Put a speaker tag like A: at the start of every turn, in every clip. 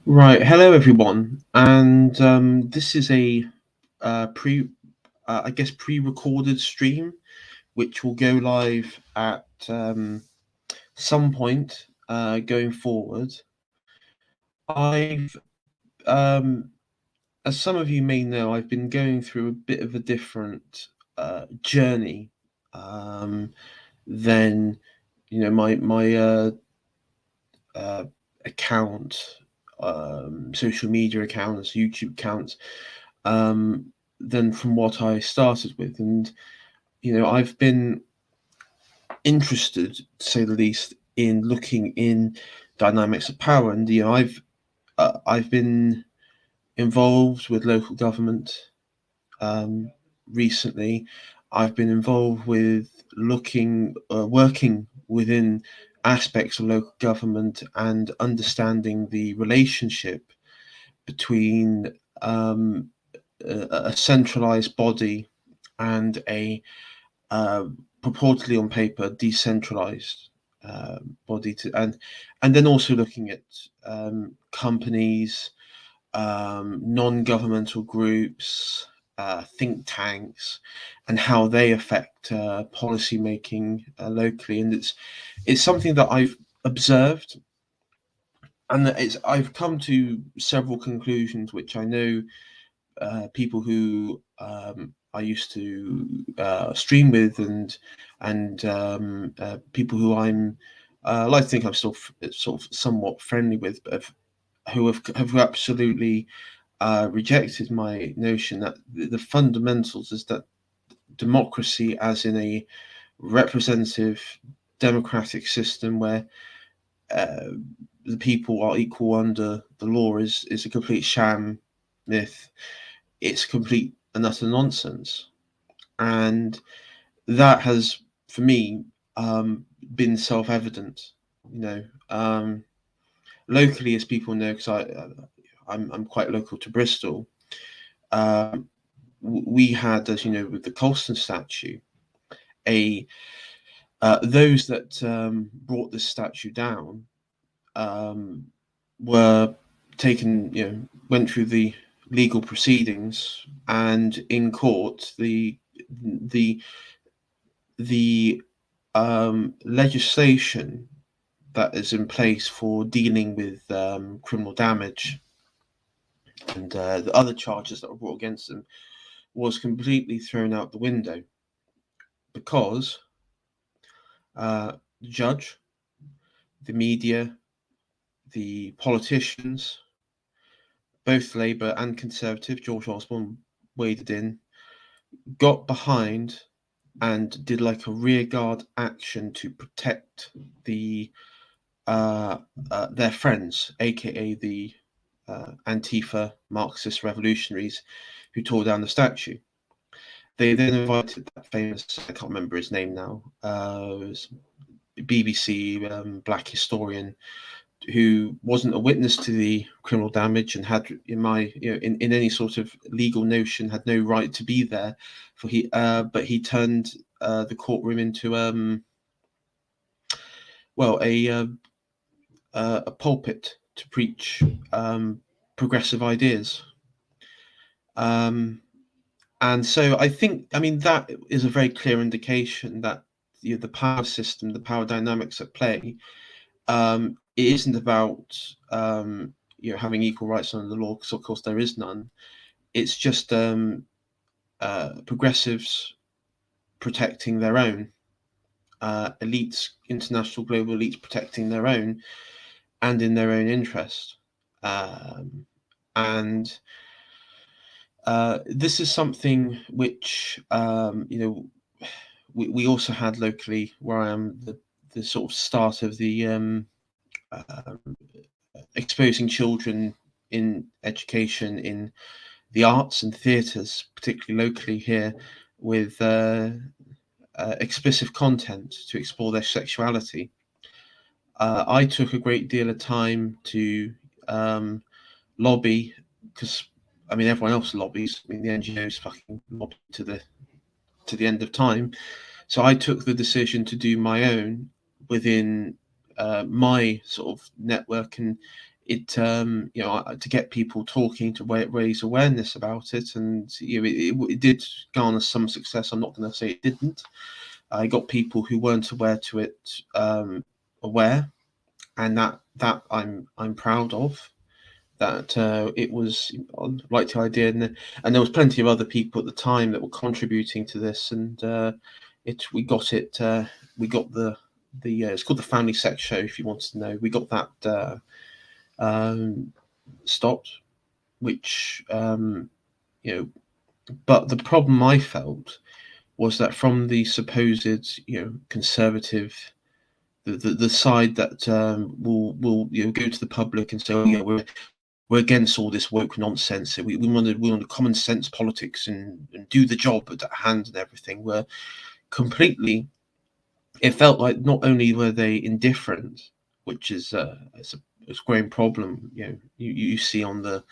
A: Right. Hello, everyone. And this is a I guess, pre-recorded stream, which will go live at some point going forward. I've, as some of you may know, I've been going through a bit of a different journey than my uh, account, social media accounts, YouTube accounts, um, than from what I started with. And, I've been interested, to say the least, in looking in dynamics of power. And, I've been involved with local government recently. I've been involved with working within aspects of local government and understanding the relationship between a centralized body and a uh, purportedly on paper decentralized body, and then also looking at companies, non-governmental groups, think tanks, and how they affect policy making locally. And it's something that I've observed, and that I've come to several conclusions, which I know people who I used to stream with, and people who I like to think I'm still sort of somewhat friendly with, but who have absolutely rejected my notion that the fundamentals is that democracy, as in a representative democratic system where uh, the people are equal under the law, is a complete sham myth. It's complete and utter nonsense, and that has, for me, been self-evident. You know, locally, as people know, because I'm quite local to Bristol. Um, we had, as you know, with the Colston statue, a those that brought this statue down um, were taken, went through the legal proceedings, and in court, the the legislation that is in place for dealing with criminal damage and the other charges that were brought against them was completely thrown out the window because the judge, the media, the politicians, both Labour and Conservative, George Osborne waded in, got behind, and did like a rearguard action to protect the their friends, aka the Antifa Marxist revolutionaries who tore down the statue. They then invited that famous, I can't remember his name now, BBC black historian who wasn't a witness to the criminal damage and had, in any sort of legal notion, had no right to be there. But he turned the courtroom into well a pulpit to preach progressive ideas. Um, and so I mean, that is a very clear indication that the power system, the power dynamics at play, it isn't about having equal rights under the law, because of course there is none. It's just progressives protecting their own, elites, international global elites protecting their own, and in their own interest. And this is something which we also had locally where I am, the sort of start of the uh, exposing children in education in the arts and theatres, particularly locally here, with explicit content to explore their sexuality. I took a great deal of time to lobby, because I mean everyone else lobbies. I mean the NGOs fucking lobby to the end of time. So I took the decision to do my own within my sort of network and to get people talking, to raise awareness about it, and it did garner some success. I'm not going to say it didn't. I got people who weren't aware to it aware, and that I'm proud of. That it was like the idea, and there was plenty of other people at the time that were contributing to this, and we got the it's called the Family Sex Show. If you want to know, we got that stopped, which but the problem I felt was that from the supposed conservative, the side that will go to the public and say, oh yeah, we're against all this woke nonsense. We want common sense politics and do the job at hand and everything. Were completely. It felt like not only were they indifferent, which is it's a growing problem. You see on the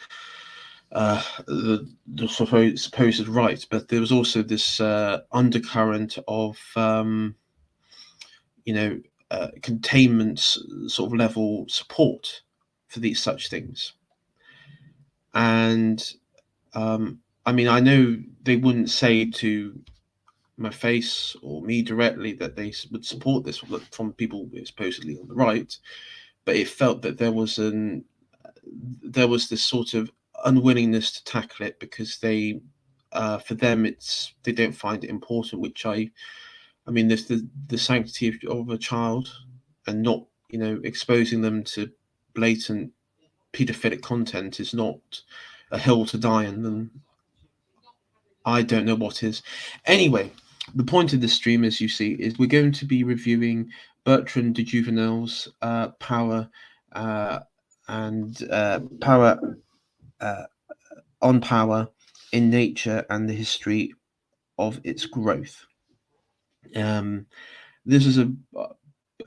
A: supposed right, but there was also this undercurrent of containment sort of level support for these such things. And I mean, I know they wouldn't say to my face or me directly that they would support this from people supposedly on the right, but it felt that there was this sort of unwillingness to tackle it because for them they don't find it important, which I mean, there's the sanctity of a child, and not exposing them to blatant paedophilic content is not a hill to die on. Then I don't know what is. Anyway, the point of this stream, as you see, is we're going to be reviewing Bertrand de Jouvenel's Power and Power on Power in Nature and the History of its Growth. This is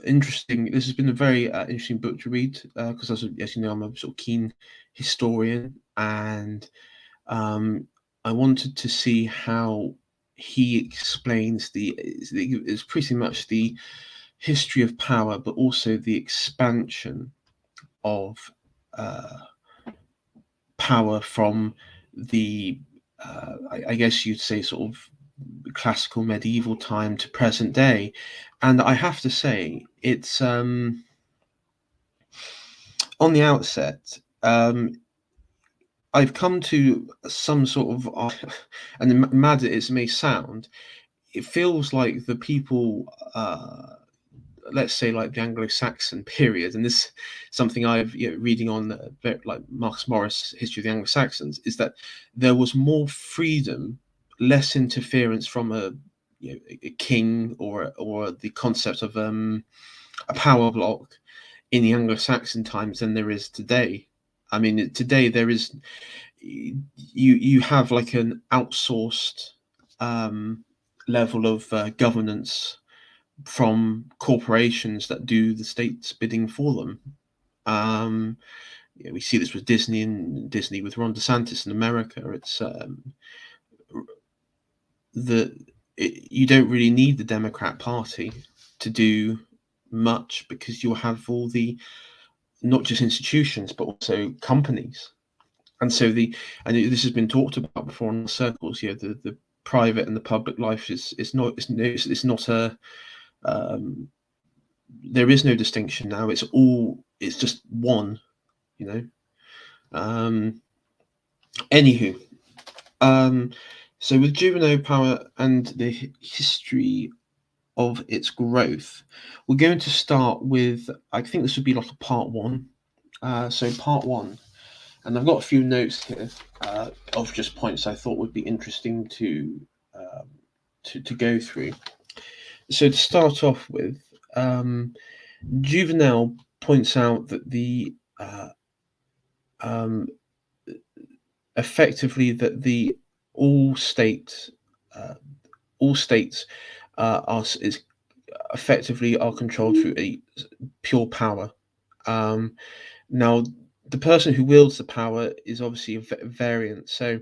A: this has been a very interesting book to read because, as you know, I'm a sort of keen historian, and I wanted to see how he explains it's pretty much the history of power, but also the expansion of power from the I guess you'd say sort of classical medieval time to present day. And I have to say, it's on the outset, I've come to some sort of and mad as it may sound, it feels like the people let's say like the Anglo-Saxon period, and this something I've reading on like Marcus Morris' History of the Anglo-Saxons, is that there was more freedom, less interference from a king or the concept of a power block in the Anglo-Saxon times than there is today. I mean, today there is you have like an outsourced level of governance from corporations that do the state's bidding for them. We see this with Disney and Disney with Ron DeSantis in America. It's you don't really need the Democrat Party to do much because you'll have all the not just institutions but also companies. And so this has been talked about before in circles. The private and the public life is not a there is no distinction now. It's just one, Anywho, so with Jouvenel Power and the history of its growth, we're going to start with, I think this would be like a part one. So part one, and I've got a few notes here of just points I thought would be interesting to go through. So to start off with, Jouvenel points out that the effectively that the all states is effectively are controlled through a pure power. Now, the person who wields the power is obviously a variant. So,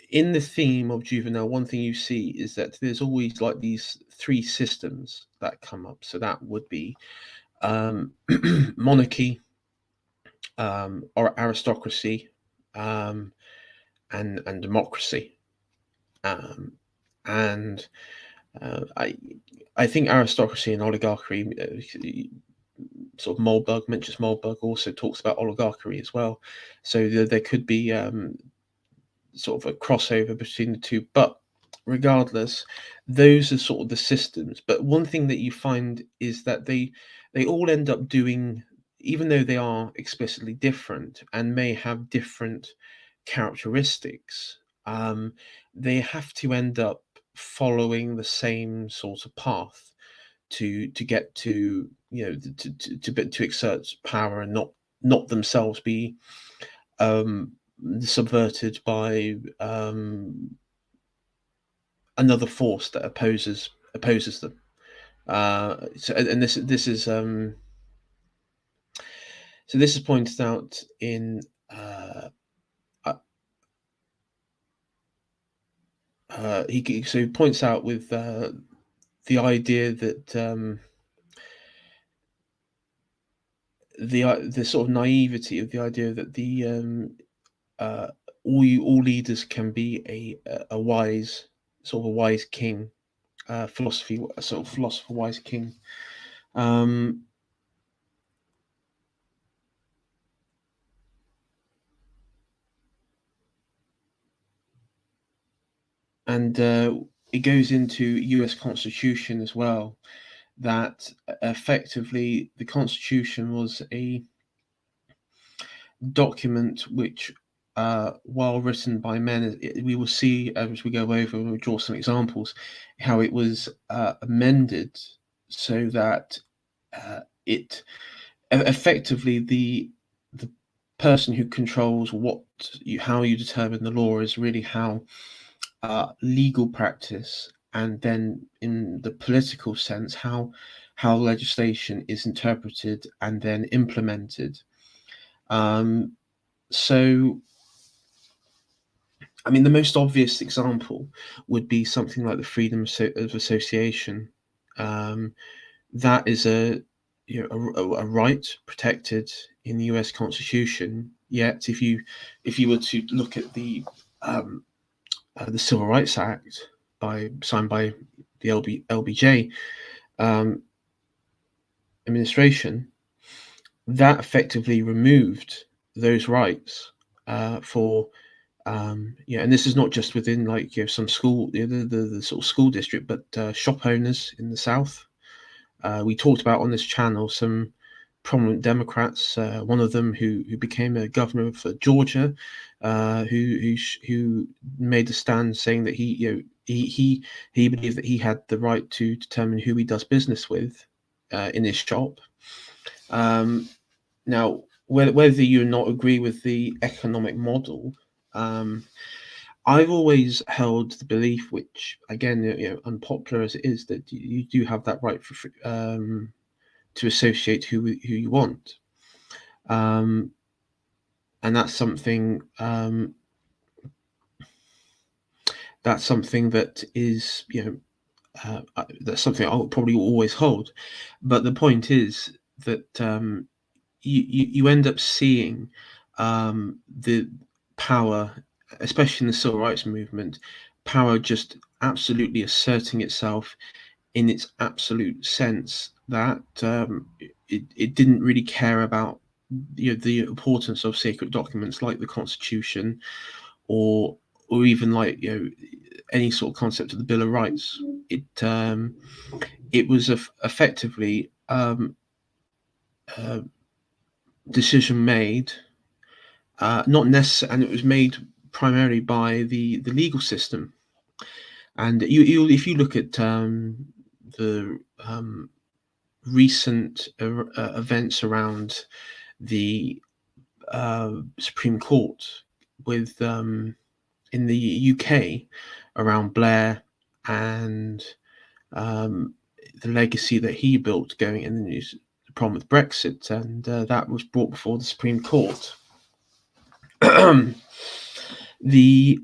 A: in the theme of Jouvenel, one thing you see is that there's always like these three systems that come up. So that would be monarchy, or aristocracy, and democracy. Um, and I think aristocracy and oligarchy, sort of Moldbug mentions Moldbug also talks about oligarchy as well. So there could be sort of a crossover between the two. But regardless, those are sort of the systems. But one thing that you find is that they all end up doing, even though they are explicitly different and may have different characteristics, they have to end up following the same sort of path to get to, to exert power and not themselves be um, subverted by another force that opposes them. And this is pointed out in he points out with the idea that the sort of naivety of the idea that uh, all leaders can be a wise, sort of a wise king, philosophy, a sort of philosopher wise king. And it goes into US Constitution as well, that effectively the Constitution was a document which, while written by men, we will see as we go over and we'll draw some examples, how it was amended so that it effectively the person who controls how you determine the law is really how legal practice, and then in the political sense how legislation is interpreted and then implemented. So I mean, the most obvious example would be something like the freedom of association. That is a right protected in the US Constitution. Yet, if you were to look at the Civil Rights Act signed by the LBJ administration, that effectively removed those rights for and this is not just within some school, the sort of school district, but shop owners in the South. We talked about on this channel some prominent Democrats. One of them who became a governor for Georgia, who made a stand saying that he believed that he had the right to determine who he does business with in his shop. Now, whether you not agree with the economic model, I've always held the belief, which again, unpopular as it is, that you do have that right to associate who you want, and that's something that is that's something I'll probably always hold. But the point is that you end up seeing the power, especially in the civil rights movement, power just absolutely asserting itself in its absolute sense, that it didn't really care about the importance of sacred documents like the Constitution, or even any sort of concept of the Bill of Rights. It was effectively decision made, not necessarily, and it was made primarily by the legal system. And if you look at the recent events around the Supreme Court with in the UK around Blair and the legacy that he built going in the problem with Brexit, and that was brought before the Supreme Court. the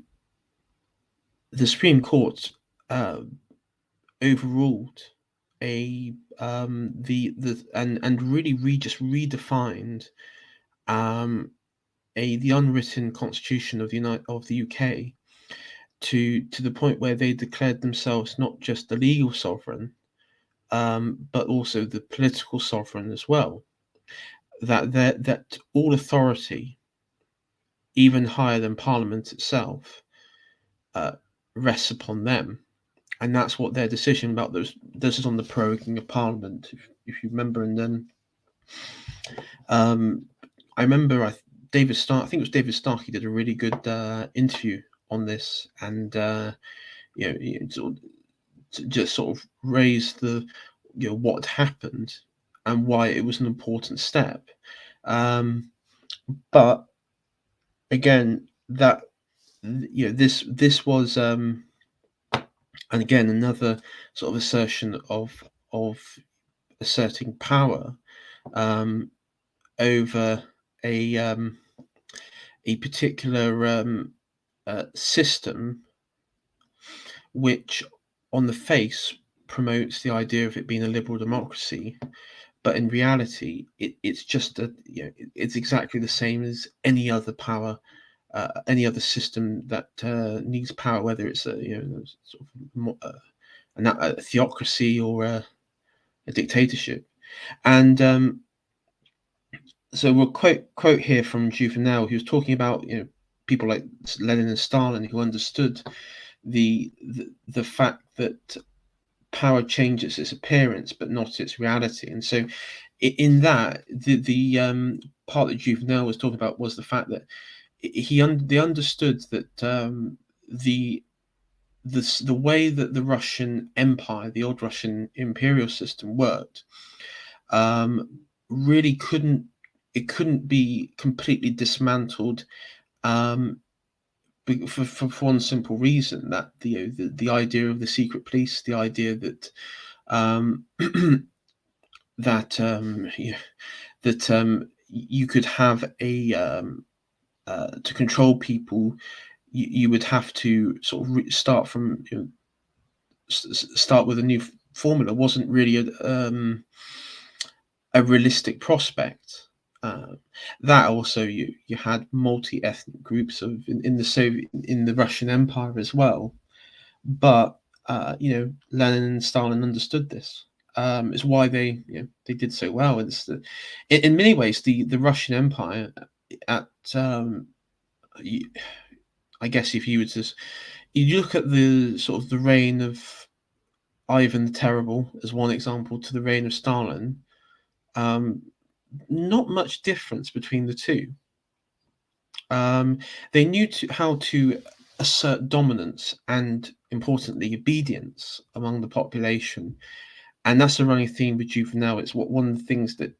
A: Supreme Court overruled and really just redefined the unwritten constitution of the UK to the point where they declared themselves not just the legal sovereign, but also the political sovereign as well. That all authority, even higher than Parliament itself, rests upon them, and that's what their decision about those. This is on the proroguing of Parliament, if you remember. And then I remember David Stark. I think it was David Stark. He did a really good interview on this, and just sort of raised the what happened and why it was an important step. But again, that this was and again another sort of assertion of asserting power over a particular system, which on the face promotes the idea of it being a liberal democracy, but in reality it's just it's exactly the same as any other power, any other system that needs power, whether it's a theocracy or a dictatorship. And so we'll quote here from Jouvenel, who was talking about people like Lenin and Stalin, who understood the fact that power changes its appearance but not its reality. And so in that, the part that Jouvenel was talking about was the fact that they understood that the way that the Russian Empire, the old Russian imperial system worked, really couldn't be completely dismantled, for one simple reason, that the idea of the secret police, the idea that you could have to control people, you would have to sort of start from start with a new formula, wasn't really a realistic prospect. That also you had multi-ethnic groups in the Russian Empire as well, but Lenin and Stalin understood this. It's why they did so well. It's in many ways the Russian Empire at I guess if you were to you look at the sort of the reign of Ivan the Terrible as one example to the reign of Stalin, not much difference between the two. They knew how to assert dominance and, importantly, obedience among the population, and that's a running theme with Jouvenel. It's one of the things that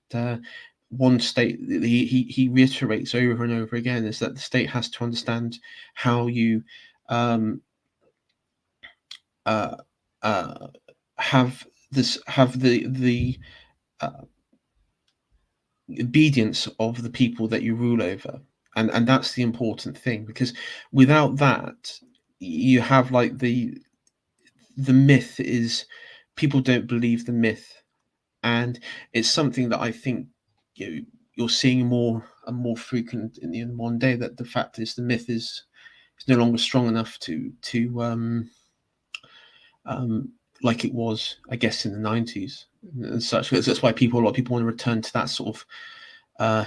A: one state he reiterates over and over again, is that the state has to understand how you have the obedience of the people that you rule over, and that's the important thing, because without that you have like the myth is people don't believe the myth, and it's something that I think you're seeing more and more frequent in one day, that the fact is the myth is no longer strong enough to like it was, I guess, in the 90s and such. That's why a lot of people want to return to that sort of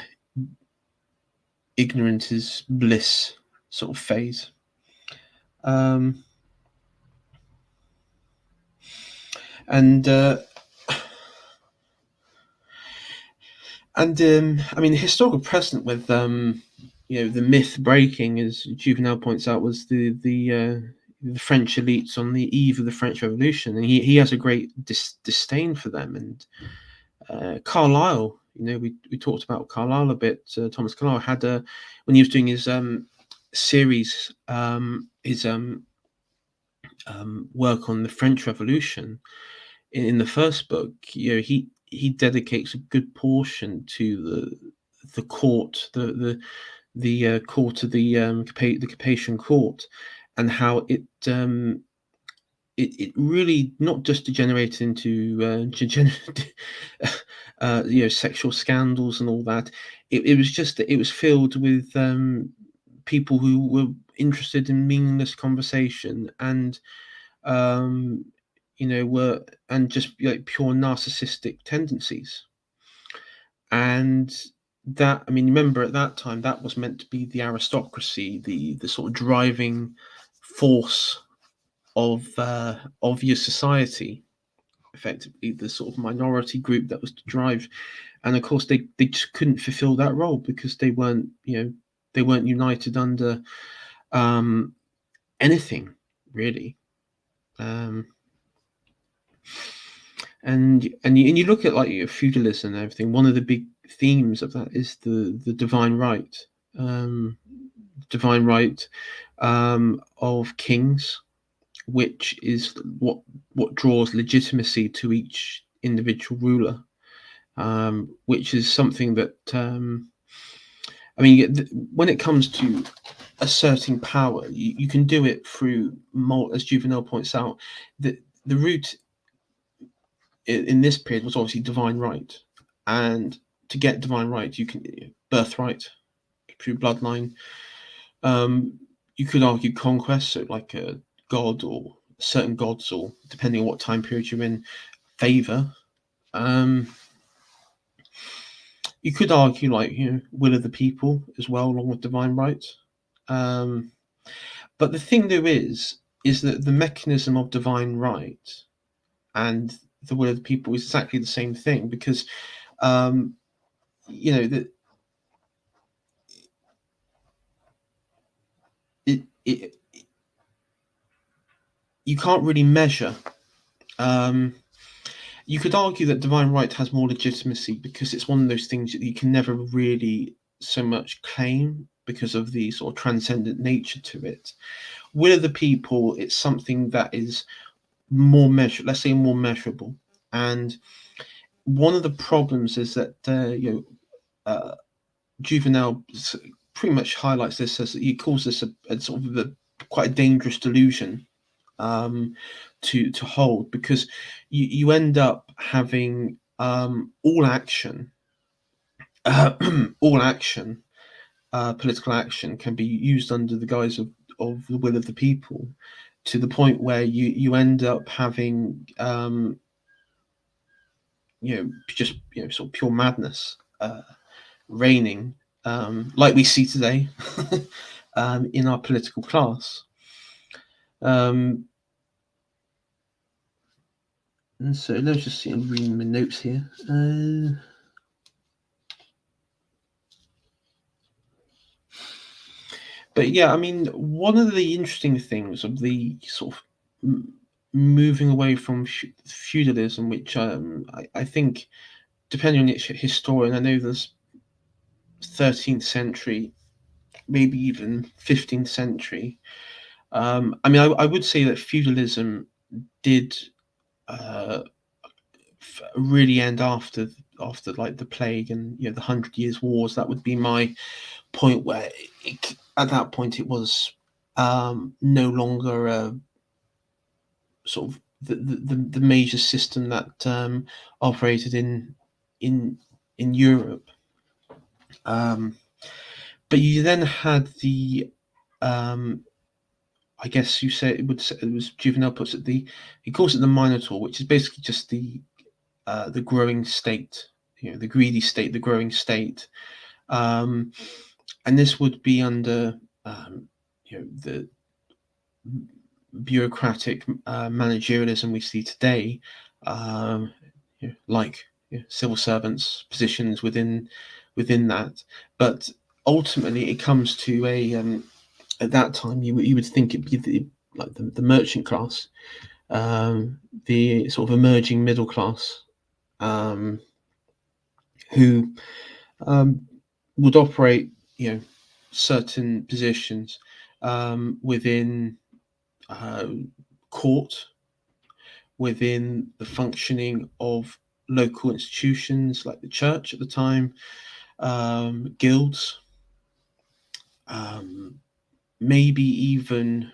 A: ignorance is bliss sort of phase. And I mean, the historical precedent with the myth breaking, as Jouvenel points out, was the French elites on the eve of the French Revolution, and he has a great disdain for them. And Carlyle, we talked about Carlyle a bit. Thomas Carlyle had when he was doing his series, his work on the French Revolution in the first book. He dedicates a good portion to the court, the court of the Capetian court, and how it really not just degenerated into sexual scandals and all that. It was just that it was filled with people who were interested in meaningless conversation and were and just like pure narcissistic tendencies. And that, I mean, remember at that time that was meant to be the aristocracy, the sort of driving force of your society, effectively the sort of minority group that was to drive. And of course they just couldn't fulfill that role because they weren't united under anything really. And you look at like feudalism and everything. One of the big themes of that is the divine right, divine right of kings, which is what draws legitimacy to each individual ruler, which is something that I mean, when it comes to asserting power, you can do it through, as Jouvenel points out, the root in this period was obviously divine right, and to get divine right, you can birthright through bloodline. You could argue conquest, so like a god or certain gods, or depending on what time period you're in, favor. You could argue like will of the people as well, along with divine right. But the thing there is that the mechanism of divine right and the will of the people is exactly the same thing, because that it you can't really measure. You could argue that divine right has more legitimacy because it's one of those things that you can never really so much claim because of the sort of transcendent nature to it. Will of the people, it's something that is more let's say more measurable. And one of the problems is that Jouvenel pretty much highlights this as he calls this a sort of quite a dangerous delusion to hold, because you end up having all action political action can be used under the guise of the will of the people, to the point where you end up having just sort of pure madness reigning, like we see today in our political class. And so let's just see, I'm reading my notes here. But yeah, I mean, one of the interesting things of the sort of moving away from feudalism, which I think, depending on each historian, I know there's 13th century, maybe even 15th century. I mean, I would say that feudalism did really end after like the plague and the 100 Years' Wars. That would be my point, where at that point it was no longer sort of the major system that operated in Europe. But you then had the I guess you say it was Jouvenel puts it, he calls it the Minotaur, which is basically just the growing state, the greedy state, the growing state, and this would be under the bureaucratic managerialism we see today, like civil servants, positions within that. But ultimately, it comes to a at that time you would think it'd be the merchant class, the sort of emerging middle class, who would operate certain positions within court, within the functioning of local institutions like the church at the time, guilds, maybe even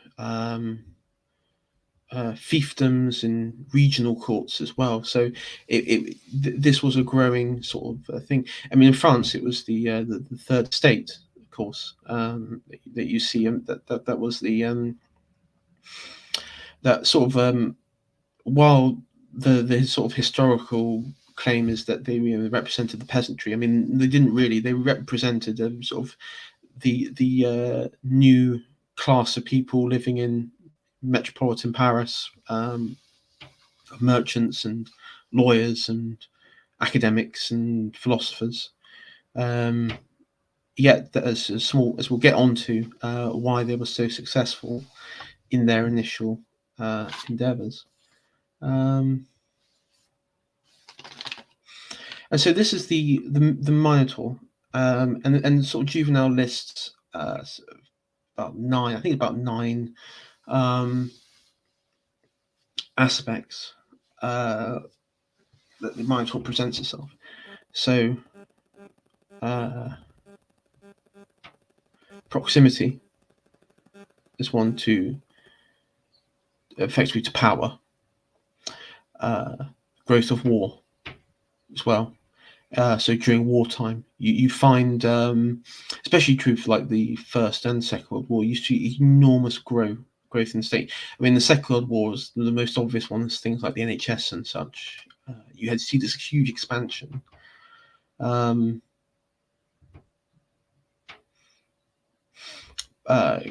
A: fiefdoms and regional courts as well. So this was a growing sort of thing. I mean, in France, it was the third estate, of course, that you see, that was the that sort of while the sort of historical claim is that they represented the peasantry. I mean, they didn't really. They represented sort of the new class of people living in metropolitan Paris, merchants and lawyers and academics and philosophers. Yet, as small as we'll get onto, why they were so successful in their initial endeavors. And so this is the Minotaur, and sort of Jouvenel lists about nine. I think about nine aspects that the Minotaur presents itself. So proximity is one, to effectively to power. Growth of war as well. So during wartime, you find, especially true for like the First and Second World War, you see enormous growth in the state. I mean, the Second World War is the most obvious ones, things like the NHS and such. You had to see this huge expansion.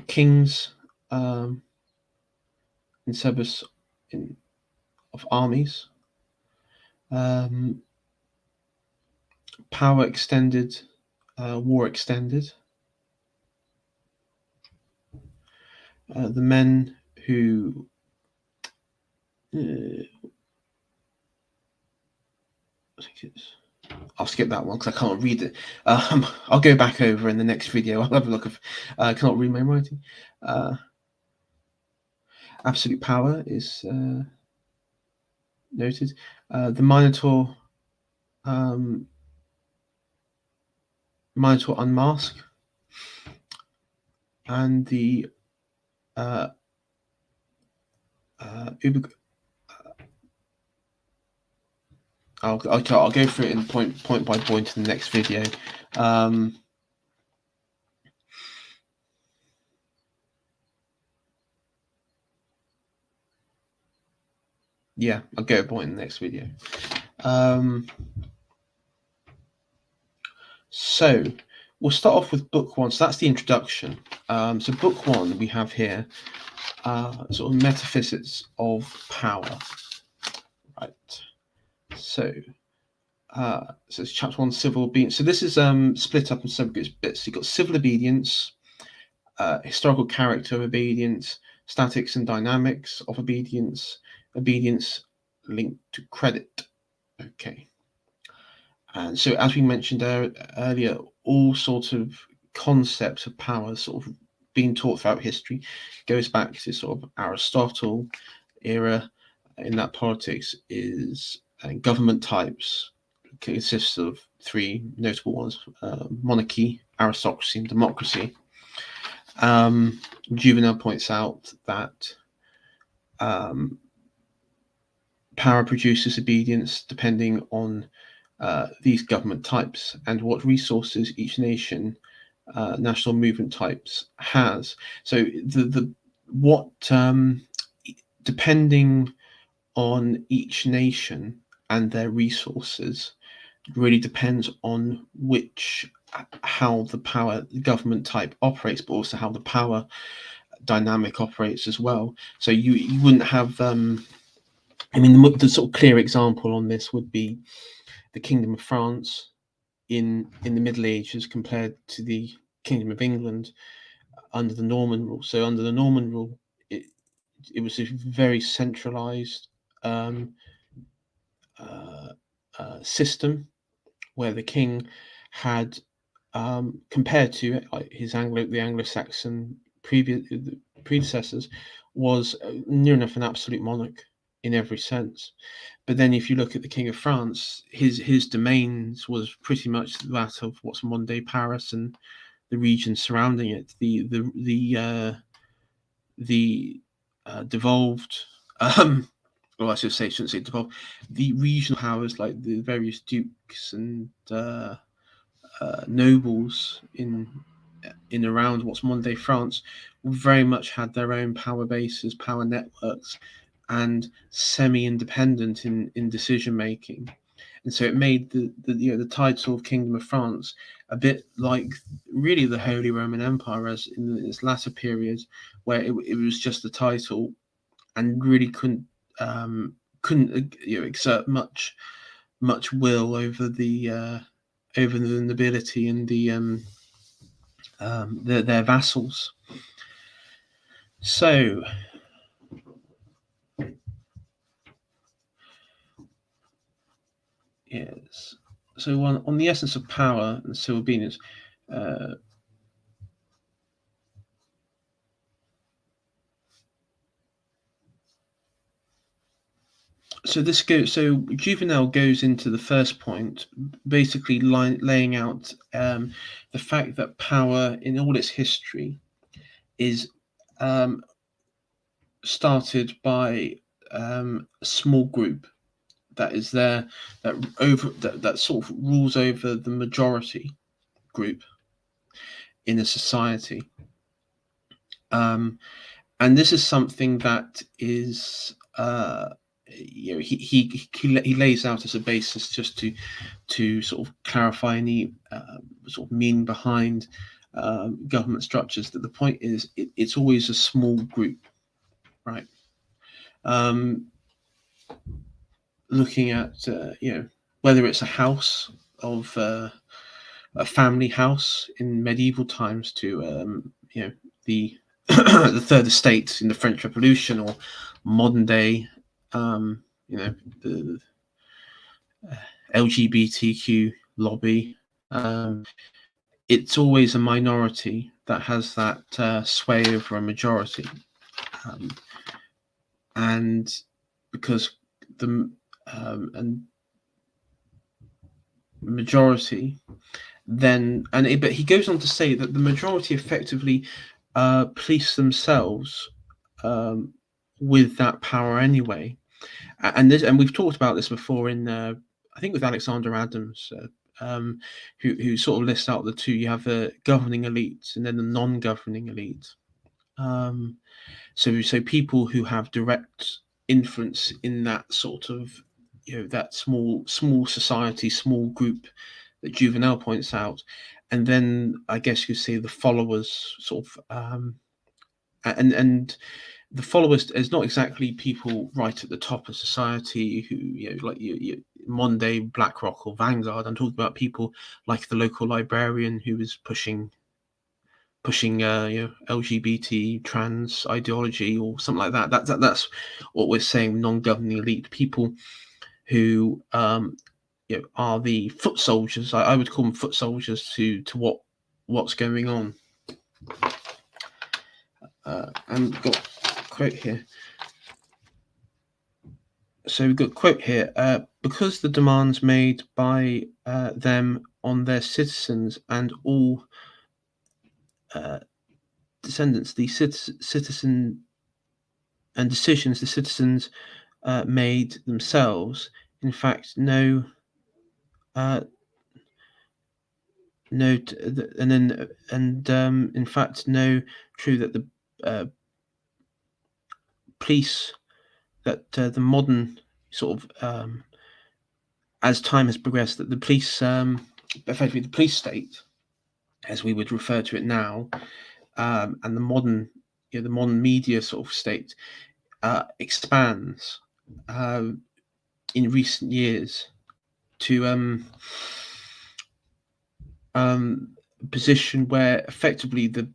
A: Kings in service of armies. Power extended, war extended. The men who I'll skip that one because I can't read it. I'll go back over in the next video. I'll have a look. I cannot read my writing. Absolute power is noted. The Minotaur. Minotaur unmask, and the I'll go through it in point by point in the next video. Yeah, I'll go to point in the next video. So we'll start off with book one. So that's the introduction. So book one we have here, sort of metaphysics of power. Right. So it's chapter one, civil obedience. So this is split up in several bits. You've got civil obedience, historical character of obedience, statics and dynamics of obedience, obedience linked to credit. Okay. And so, as we mentioned earlier, all sorts of concepts of power sort of being taught throughout history goes back to sort of Aristotle era. In that politics is government types, consists of three notable ones: monarchy, aristocracy, and democracy. Jouvenel points out that power produces obedience depending on these government types and what resources each nation, national movement types has. So depending on each nation and their resources really depends on how the power government type operates, but also how the power dynamic operates as well. So you wouldn't have I mean, the sort of clear example on this would be the Kingdom of France in the Middle Ages compared to the Kingdom of England under the Norman rule. So under the Norman rule, it was a very centralized system where the king had, compared to his the Anglo-Saxon predecessors, was near enough an absolute monarch in every sense. But then if you look at the King of France, his domains was pretty much that of what's modern day Paris and the region surrounding it. The devolved Well, I shouldn't say devolve. The regional powers, like the various dukes and nobles in around what's modern day France, very much had their own power bases, power networks, and semi-independent in decision making. And so it made the title of Kingdom of France a bit like really the Holy Roman Empire, as in its latter period, where it was just a title and really couldn't exert much will over the nobility and their vassals. So yes, so on the essence of power and civil obedience. So Jouvenel goes into the first point, basically laying out the fact that power in all its history is started by a small group that is there, that sort of rules over the majority group in a society. And this is something that is he lays out as a basis just to sort of clarify any sort of meaning behind government structures, that the point is it's always a small group, right? Looking at whether it's a house of a family house in medieval times to the the Third Estate in the French Revolution, or modern day the LGBTQ lobby. It's always a minority that has that sway over a majority, and because the and majority then but he goes on to say that the majority effectively police themselves with that power anyway, and we've talked about this before in I think with Alexander Adams, who sort of lists out the two. You have the governing elite and then the non-governing elite. So people who have direct influence in that sort of that small society, small group that Jouvenel points out, and then I guess you see the followers sort of and the followers is not exactly people right at the top of society who like you modern day BlackRock or Vanguard. I'm talking about people like the local librarian who is pushing LGBT trans ideology or something like that. That's what we're saying. Non-governing elite people who are the foot soldiers. I would call them foot soldiers to what's going on. And we've got a quote here. So we've got a quote here. Because the demands made by them on their citizens and all descendants, the citizen and decisions the citizens made themselves, in fact, in fact, know true that the police, that the modern sort of as time has progressed, that the police, effectively the police state, as we would refer to it now, and the modern media sort of state expands in recent years to position where effectively the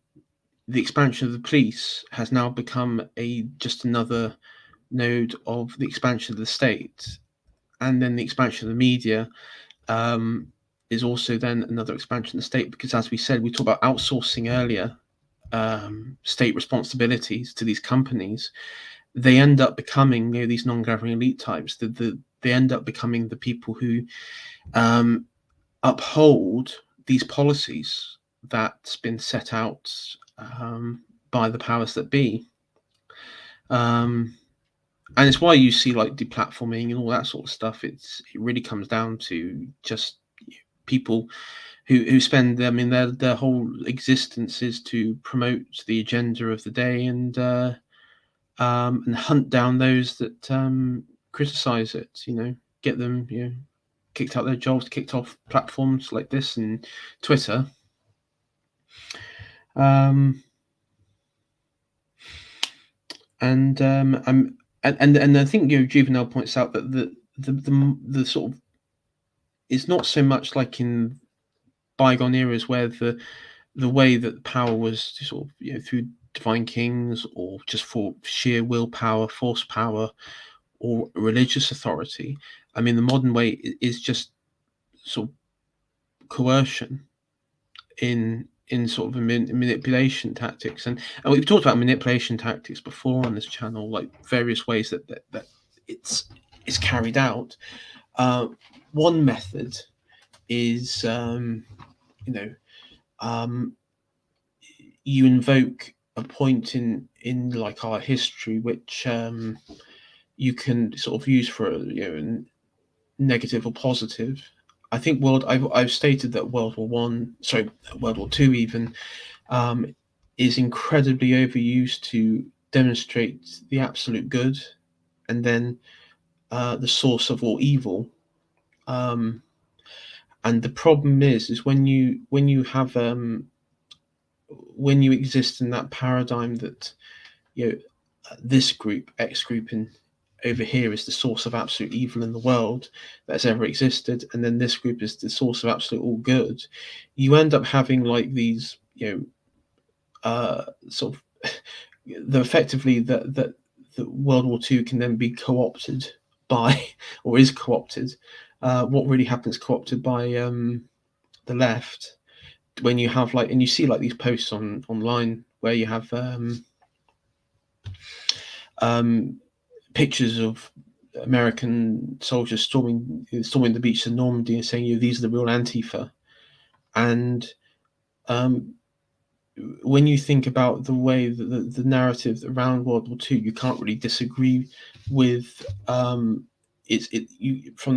A: expansion of the police has now become just another node of the expansion of the state, and then the expansion of the media is also then another expansion of the state, because as we said, we talked about outsourcing earlier, state responsibilities to these companies. They end up becoming these non-governing elite types. They end up becoming the people who uphold these policies that's been set out by the powers that be. and it's why you see like deplatforming and all that sort of stuff. It really comes down to just people who spend, I mean, their whole existence is to promote the agenda of the day and hunt down those that criticize it. Get them kicked out their jobs, kicked off platforms like this and Twitter. And I think Jouvenel points out that the sort of, it's not so much like in bygone eras where the way that power was sort of through divine kings or just for sheer willpower, force power, or religious authority. I mean, the modern way is just sort of coercion in sort of manipulation tactics, and we've talked about manipulation tactics before on this channel, like various ways that it's carried out. One method is you invoke a point in like our history which you can sort of use for negative or positive. I think I've stated that World War Two even is incredibly overused to demonstrate the absolute good, and then the source of all evil. And the problem is when you have when you exist in that paradigm that this group, X group in over here, is the source of absolute evil in the world that's ever existed, and then this group is the source of absolute all good, you end up having like these sort of effectively that World War II can then be co-opted by, or is co-opted. What really happens co-opted by the left, when you have like, and you see like these posts online where you have pictures of American soldiers storming the beach of Normandy and saying, these are the real Antifa. And when you think about the way that the narrative around World War II, you can't really disagree with from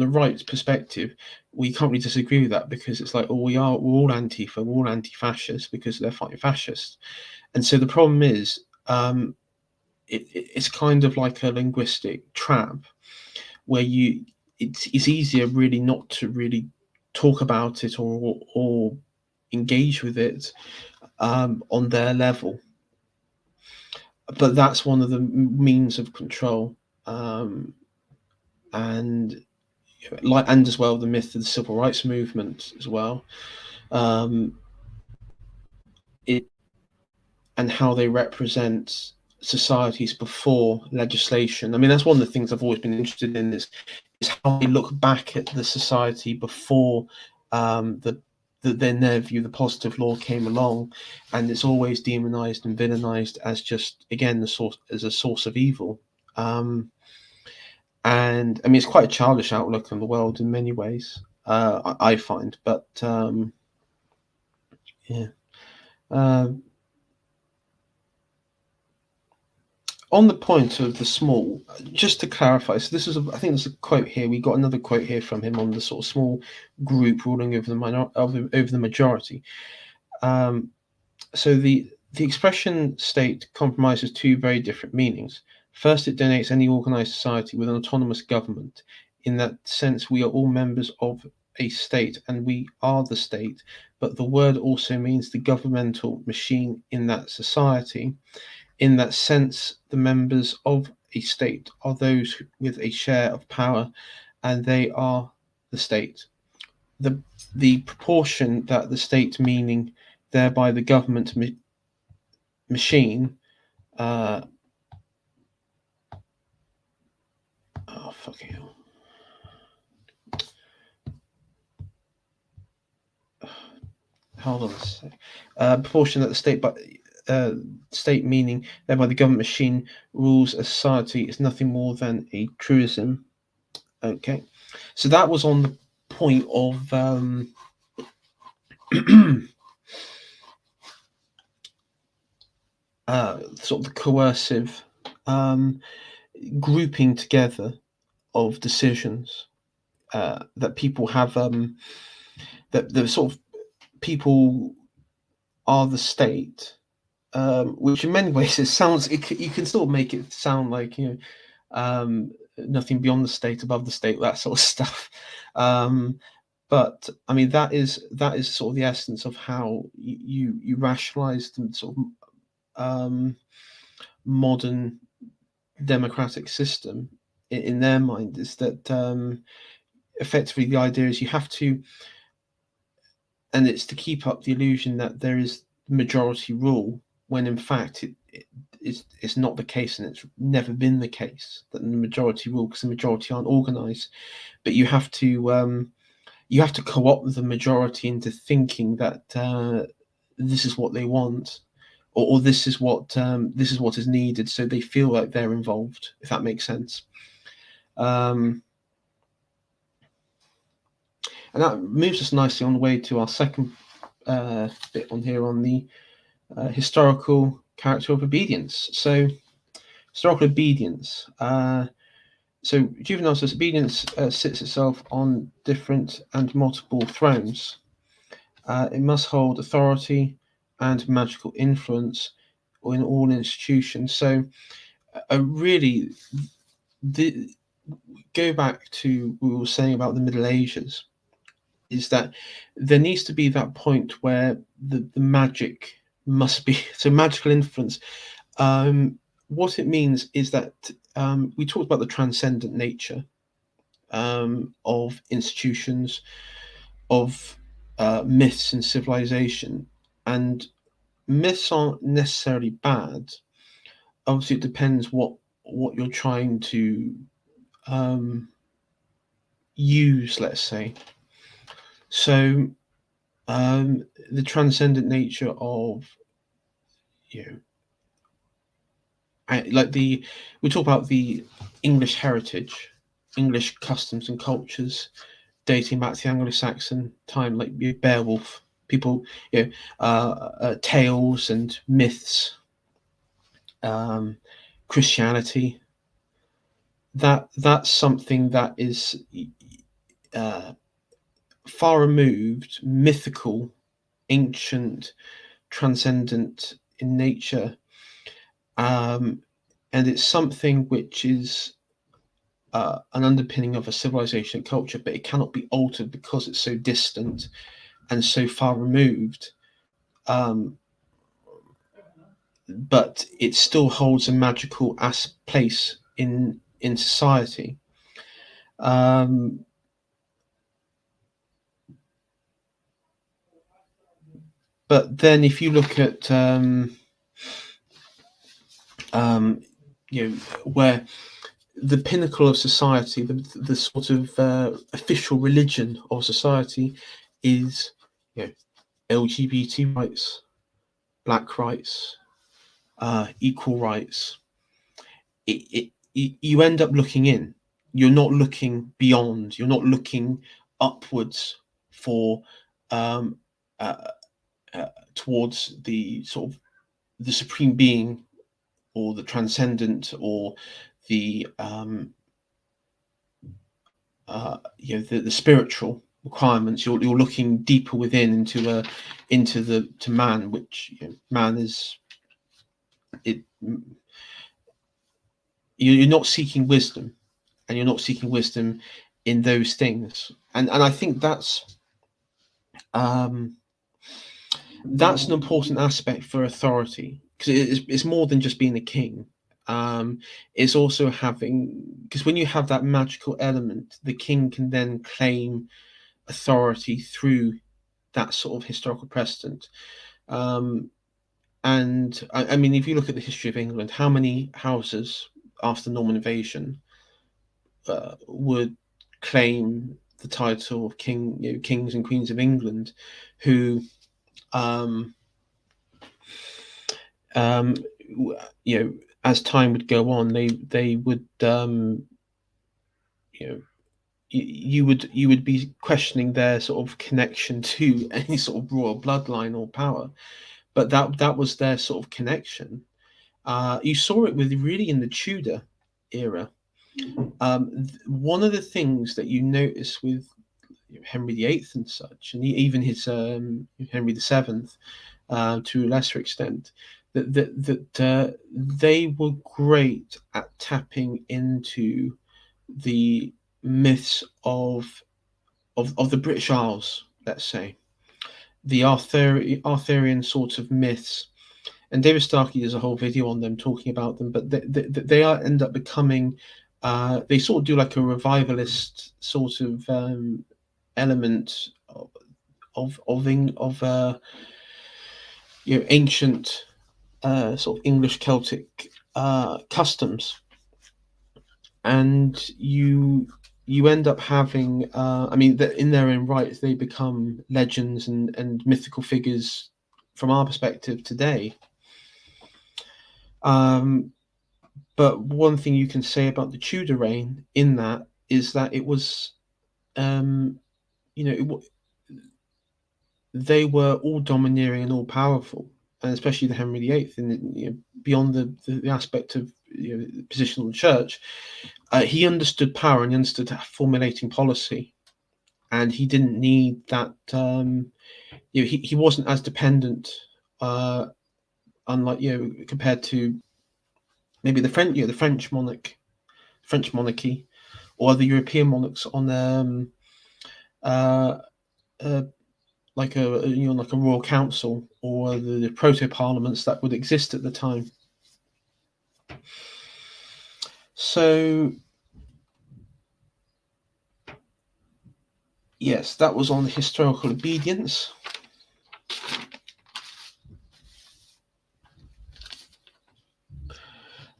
A: the right perspective. We can't really disagree with that, because it's like, we're all Antifa, we're all anti-fascist because they're fighting fascists. And so the problem is, it's kind of like a linguistic trap where it's easier really not to really talk about it or engage with it on their level. But that's one of the means of control, and as well the myth of the civil rights movement as well, and how they represent societies before legislation. I mean, that's one of the things I've always been interested in, is how they look back at the society before in their view the positive law came along, and it's always demonized and villainized as just, again, a source of evil. And I mean, it's quite a childish outlook on the world in many ways, I find, but yeah. On the point of the small, just to clarify, so this is I think there's a quote here. We got another quote here from him on the sort of small group ruling over the majority. So the expression state compromises two very different meanings. First, it denotes any organized society with an autonomous government. In that sense, we are all members of a state, and we are the state. But the word also means the governmental machine in that society. In that sense, the members of a state are those with a share of power, and they are the state. The proportion that the state, meaning thereby the government machine, fucking hell. Hold on a sec. Proportion that the state, state meaning thereby the government machine, rules a society is nothing more than a truism. Okay, so that was on the point of sort of the coercive. grouping together of decisions that people have, that the sort of people are the state, which in many ways you can sort of make it sound like, nothing beyond the state, above the state, that sort of stuff. But I mean, that is sort of the essence of how you rationalize the sort of modern democratic system in their mind, is that effectively the idea is you have to, and it's to keep up the illusion that there is majority rule, when in fact it's not the case, and it's never been the case that the majority rule, because the majority aren't organized. But you have to co-opt the majority into thinking that this is what they want, or this is what is needed, so they feel like they're involved, if that makes sense. And that moves us nicely on the way to our second bit on here, on the historical character of obedience. So, historical obedience. So Jouvenel says obedience sits itself on different and multiple thrones. It must hold authority and magical influence in all institutions. So, really, go back to what we were saying about the Middle Ages, is that there needs to be that point where the magic must be, so magical influence. What it means is that we talked about the transcendent nature of institutions, of myths and civilization, and myths aren't necessarily bad. Obviously, it depends what you're trying to use, let's say. So the transcendent nature of, we talk about the English heritage, English customs and cultures dating back to the Anglo-Saxon time, like Beowulf, people, tales and myths, Christianity. That's something that is far removed, mythical, ancient, transcendent in nature, and it's something which is an underpinning of a civilization and culture, but it cannot be altered because it's so distant and so far removed. But it still holds a magical place in society. But then, if you look at where the pinnacle of society, the sort of official religion of society is, LGBT rights, black rights, equal rights. You end up looking in. You're not looking beyond. You're not looking upwards for towards the sort of the supreme being, or the transcendent, or the the spiritual requirements. You're looking deeper within into man, which man is it. You're not seeking wisdom, and you're not seeking wisdom in those things, and I think that's an important aspect for authority, because it's more than just being a king. It's also having, because when you have that magical element, the king can then claim authority through that sort of historical precedent. And I mean, if you look at the history of England, how many houses after the Norman invasion would claim the title of king, kings and queens of England, who as time would go on, they would you would be questioning their sort of connection to any sort of royal bloodline or power, but that was their sort of connection. You saw it with really in the Tudor era. One of the things that you notice with Henry VIII and such, and even his Henry VII, to a lesser extent, that they were great at tapping into the myths of the British Isles, let's say, the Arthurian sort of myths. And David Starkey does a whole video on them, talking about them, but they end up becoming, they sort of do like a revivalist sort of element of ancient sort of English Celtic customs, and you end up having, in their own right, they become legends and mythical figures from our perspective today. But one thing you can say about the Tudor reign in that is that it was, they were all domineering and all powerful, and especially the Henry VIII, and beyond the aspect of the position of the church, he understood power and he understood formulating policy, and he didn't need that. He wasn't as dependent, unlike compared to maybe the French monarchy, or other European monarchs on like a royal council, or the proto parliaments that would exist at the time. So yes, that was on historical obedience.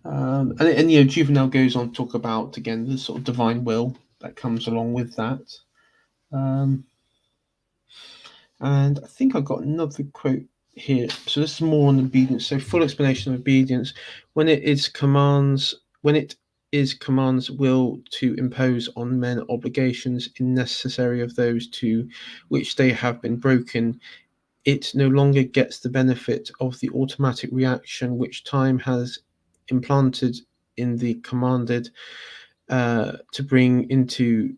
A: And Jouvenel goes on to talk about, again, the sort of divine will that comes along with that. And I think I've got another quote here. So this is more on obedience. So full explanation of obedience: when it is commands will to impose on men obligations necessary of those to which they have been broken, it no longer gets the benefit of the automatic reaction which time has implanted in the commanded, to bring into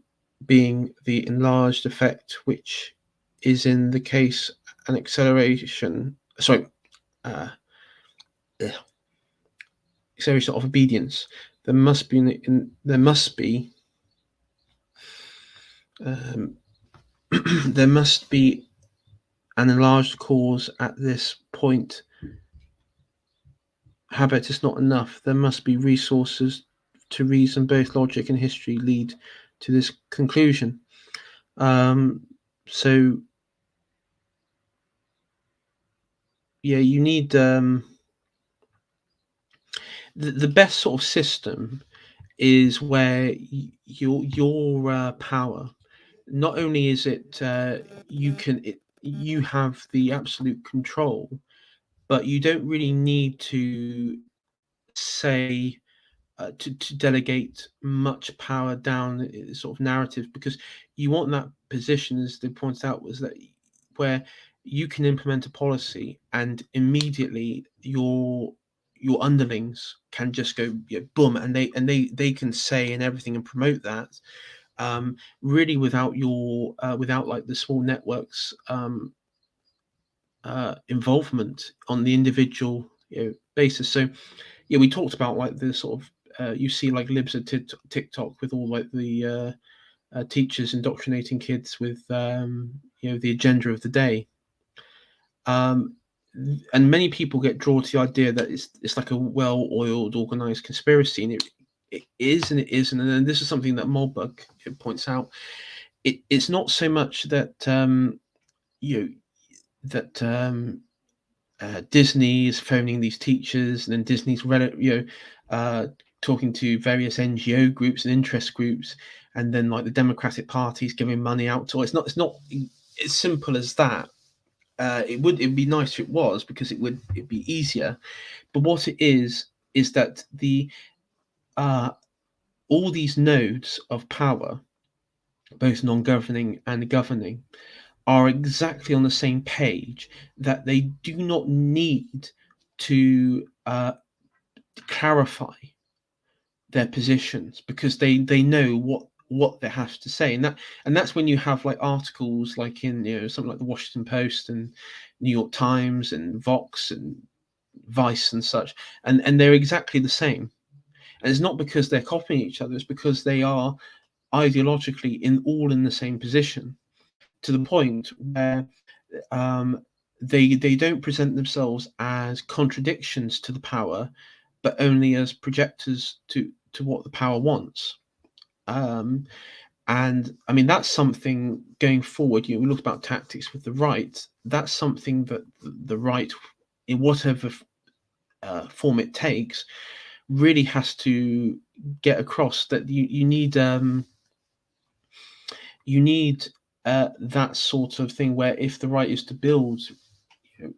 A: being the enlarged effect, which is in the case an acceleration of obedience. There must be there must be an enlarged cause at this point. Habit is not enough. There must be resources to reason. Both logic and history lead to this conclusion. So you need the best sort of system is where your power, not only is it you have the absolute control, but you don't really need to say to delegate much power down sort of narrative, because you want that position, as they pointed out, was that where you can implement a policy and immediately your underlings can just go boom, and they can say and everything and promote that, really without without like the small networks involvement on the individual basis. So we talked about like the sort of you see like libs at TikTok with all like the teachers indoctrinating kids with the agenda of the day, and many people get drawn to the idea that it's like a well-oiled, organized conspiracy, and it is and it isn't. And then this is something that Moldbug points out. It's not so much that Disney is phoning these teachers, and then Disney's talking to various NGO groups and interest groups, and then like the Democratic Party's giving money out to. It's not as simple as that. It'd be nice if it was, because it'd be easier. But what it is that the all these nodes of power, both non-governing and governing, are exactly on the same page, that they do not need to clarify their positions, because they know what they have to say, and that's when you have like articles like in, something like the Washington Post and New York Times and Vox and Vice and such, and they're exactly the same. And it's not because they're copying each other; it's because they are ideologically in the same position, to the point where they don't present themselves as contradictions to the power, but only as projectors to what the power wants. And I mean, that's something going forward. We look about tactics with the right. That's something that the right, in whatever form it takes, really has to get across that you need that sort of thing, where if the right is to build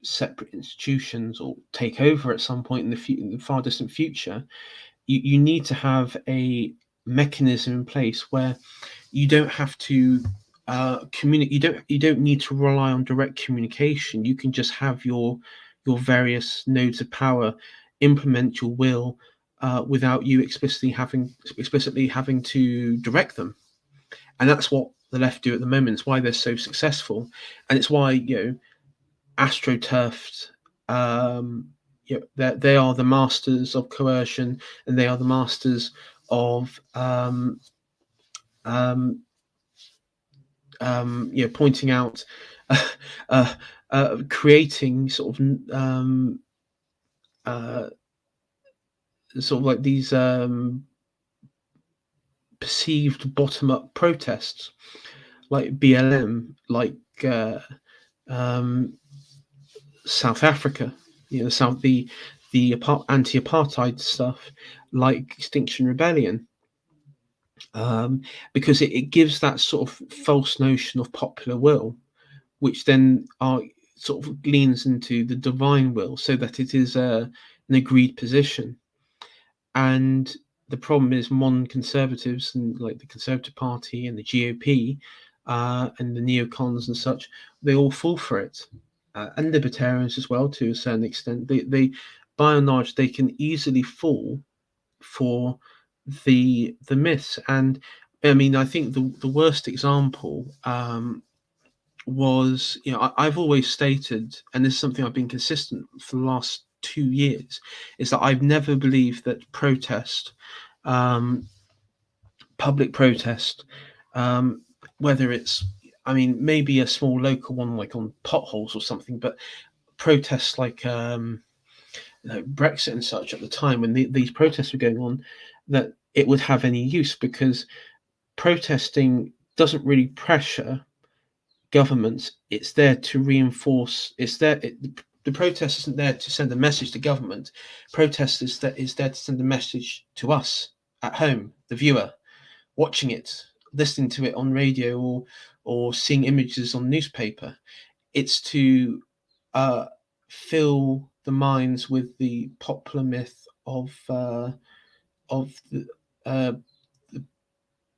A: separate institutions or take over at some point in the far distant future, you need to have a mechanism in place where you don't have to communicate. You don't need to rely on direct communication. You can just have your various nodes of power implement your will without you explicitly having to direct them. And that's what the left do at the moment. It's why they're so successful, and it's why AstroTurfed. They are the masters of coercion, and they are the masters of pointing out, creating sort of like these perceived bottom-up protests, like BLM, like South Africa, the anti-apartheid stuff, like Extinction Rebellion, because it gives that sort of false notion of popular will, which then sort of leans into the divine will, so that it is an agreed position. And the problem is modern conservatives, and like the Conservative Party and the GOP and the neocons and such, they all fall for it, and libertarians as well to a certain extent. They by and large, they can easily fall for the myths. And I mean, I think the worst example was, I've always stated, and this is something I've been consistent for the last 2 years, is that I've never believed that public protest, whether it's, I mean, maybe a small local one like on potholes or something, but protests like Brexit and such at the time when these protests were going on, that it would have any use, because protesting doesn't really pressure governments. It's there to reinforce. The protest isn't there to send a message to government. Protest is there to send a message to us at home, the viewer, watching it, listening to it on radio, or seeing images on newspaper. It's to fill the minds with the popular myth of the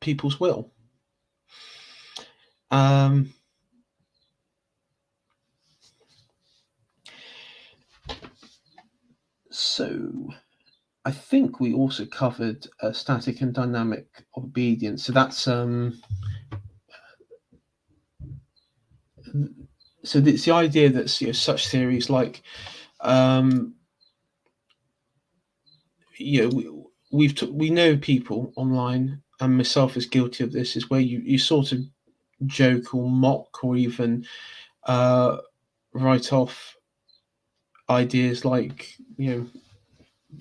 A: people's will. So I think we also covered static and dynamic obedience. So that's so it's the idea that such theories like we know people online, and myself is guilty of this, is where you sort of joke or mock or even write off ideas like the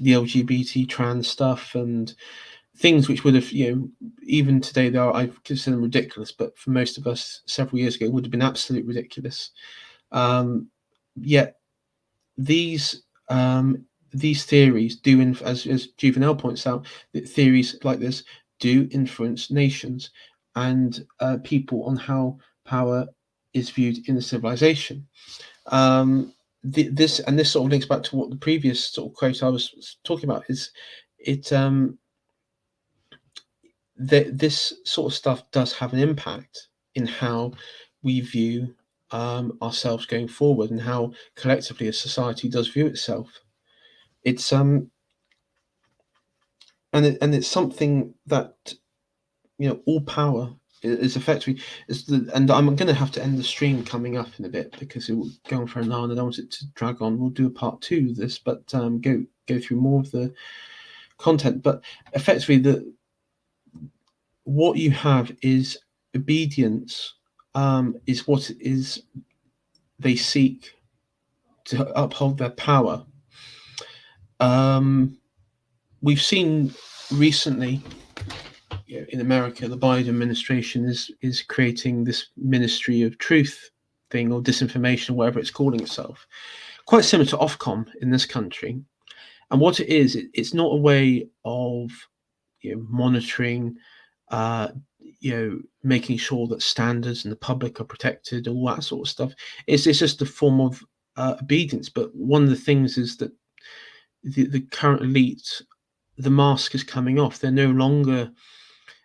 A: LGBT trans stuff, and things which would have, even today, though I consider them ridiculous, but for most of us several years ago would have been absolutely ridiculous. Yet these theories do, as Jouvenel points out, that theories like this do influence nations and people on how power is viewed in a civilization. This sort of links back to what the previous sort of quote I was talking about is. This sort of stuff does have an impact in how we view ourselves going forward, and how collectively a society does view itself. It's and and it's something that, all power is effectively and I'm going to have to end the stream coming up in a bit because it will go on for an hour and I don't want it to drag on. We'll do a part 2 of this, but go through more of the content. But effectively, what you have is obedience, is what it is they seek to uphold their power. We've seen recently, in America, the Biden administration is creating this Ministry of Truth thing, or disinformation, whatever it's calling itself, quite similar to Ofcom in this country. And what it is, it's not a way of monitoring, making sure that standards and the public are protected, all that sort of stuff. It's just a form of obedience. But one of the things is that the current elite, the mask is coming off. They're no longer,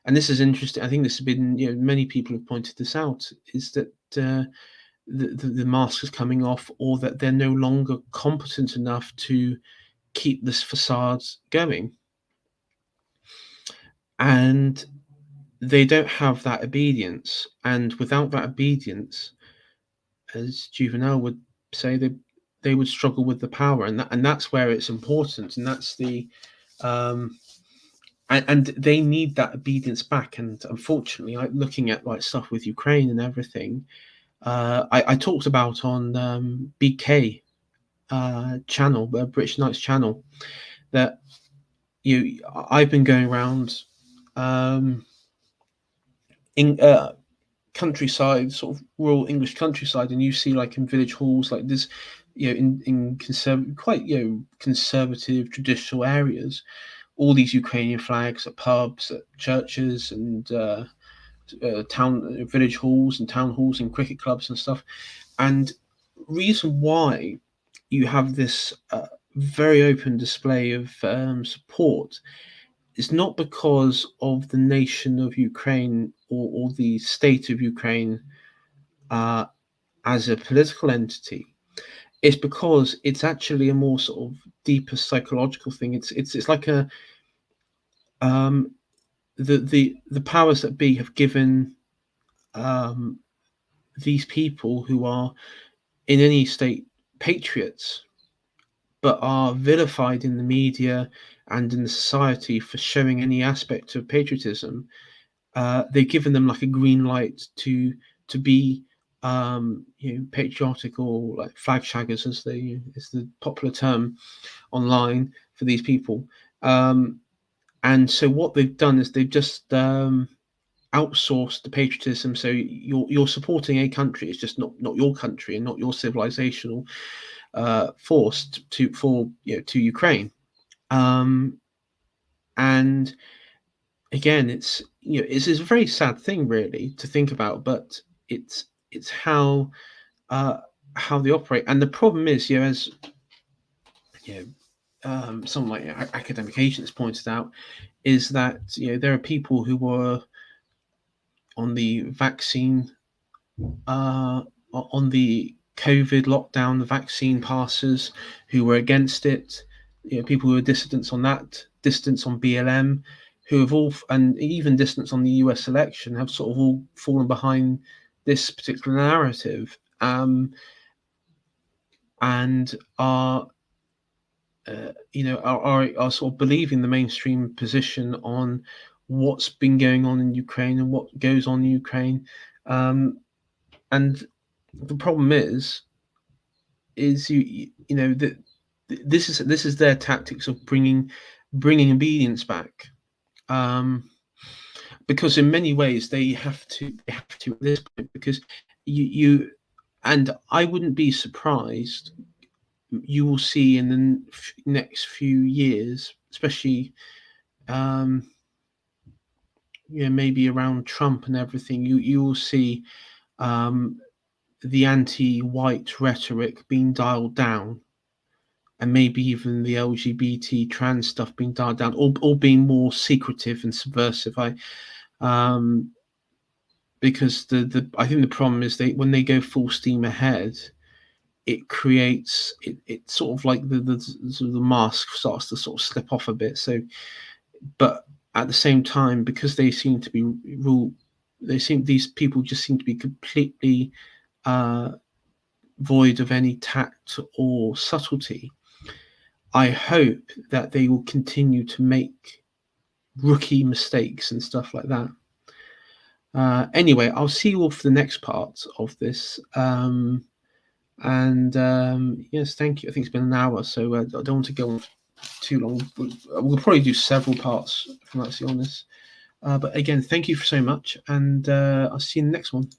A: and this is interesting, I think this has been, many people have pointed this out, is that the mask is coming off, or that they're no longer competent enough to keep this facade going. And they don't have that obedience. And without that obedience, as Jouvenel would say, they would struggle with the power. And that's where it's important. And that's the and they need that obedience back. And unfortunately, looking at stuff with Ukraine and everything, I talked about on BK channel, British Knights channel, that I've been going around in countryside, sort of rural English countryside, and you see in village halls like this, in quite conservative traditional areas, all these Ukrainian flags at pubs, at churches, and village halls and town halls and cricket clubs and stuff. And reason why you have this very open display of support is not because of the nation of Ukraine or the state of Ukraine as a political entity. It's because it's actually a more sort of deeper psychological thing. It's like the powers that be have given these people, who are in any state patriots, but are vilified in the media and in the society for showing any aspect of patriotism. They've given them a green light to be patriotic, or flag shaggers, as is the popular term online for these people. And so what they've done is they've just outsourced the patriotism. So you're supporting a country. It's just not your country and not your civilizational force to Ukraine. And again, it's a very sad thing, really, to think about, but it's how they operate. And the problem is, as someone like Academic Agents pointed out, is that there are people who were on the vaccine, on the COVID lockdown, the vaccine passers, who were against it. People who are dissidents on that, dissidents on BLM, who have all, and even dissidents on the US election, have sort of all fallen behind this particular narrative, and are sort of believing the mainstream position on what's been going on in Ukraine and what goes on in Ukraine. And the problem is that this is their tactics of bringing obedience back, because in many ways they have to at this point, because you and I wouldn't be surprised, you will see in the next few years, especially maybe around Trump and everything, you will see the anti-white rhetoric being dialed down, and maybe even the LGBT trans stuff being dialed down, or being more secretive and subversive. Because I think the problem is when they go full steam ahead, it creates it sort of like the mask starts to sort of slip off a bit. So but at the same time, because they seem to be these people just seem to be completely void of any tact or subtlety. I hope that they will continue to make rookie mistakes and stuff like that. Anyway, I'll see you all for the next part of this. Yes, thank you. I think it's been an hour, so I don't want to go on too long. We'll probably do several parts, if I'm actually honest. But again, thank you so much, and I'll see you in the next one.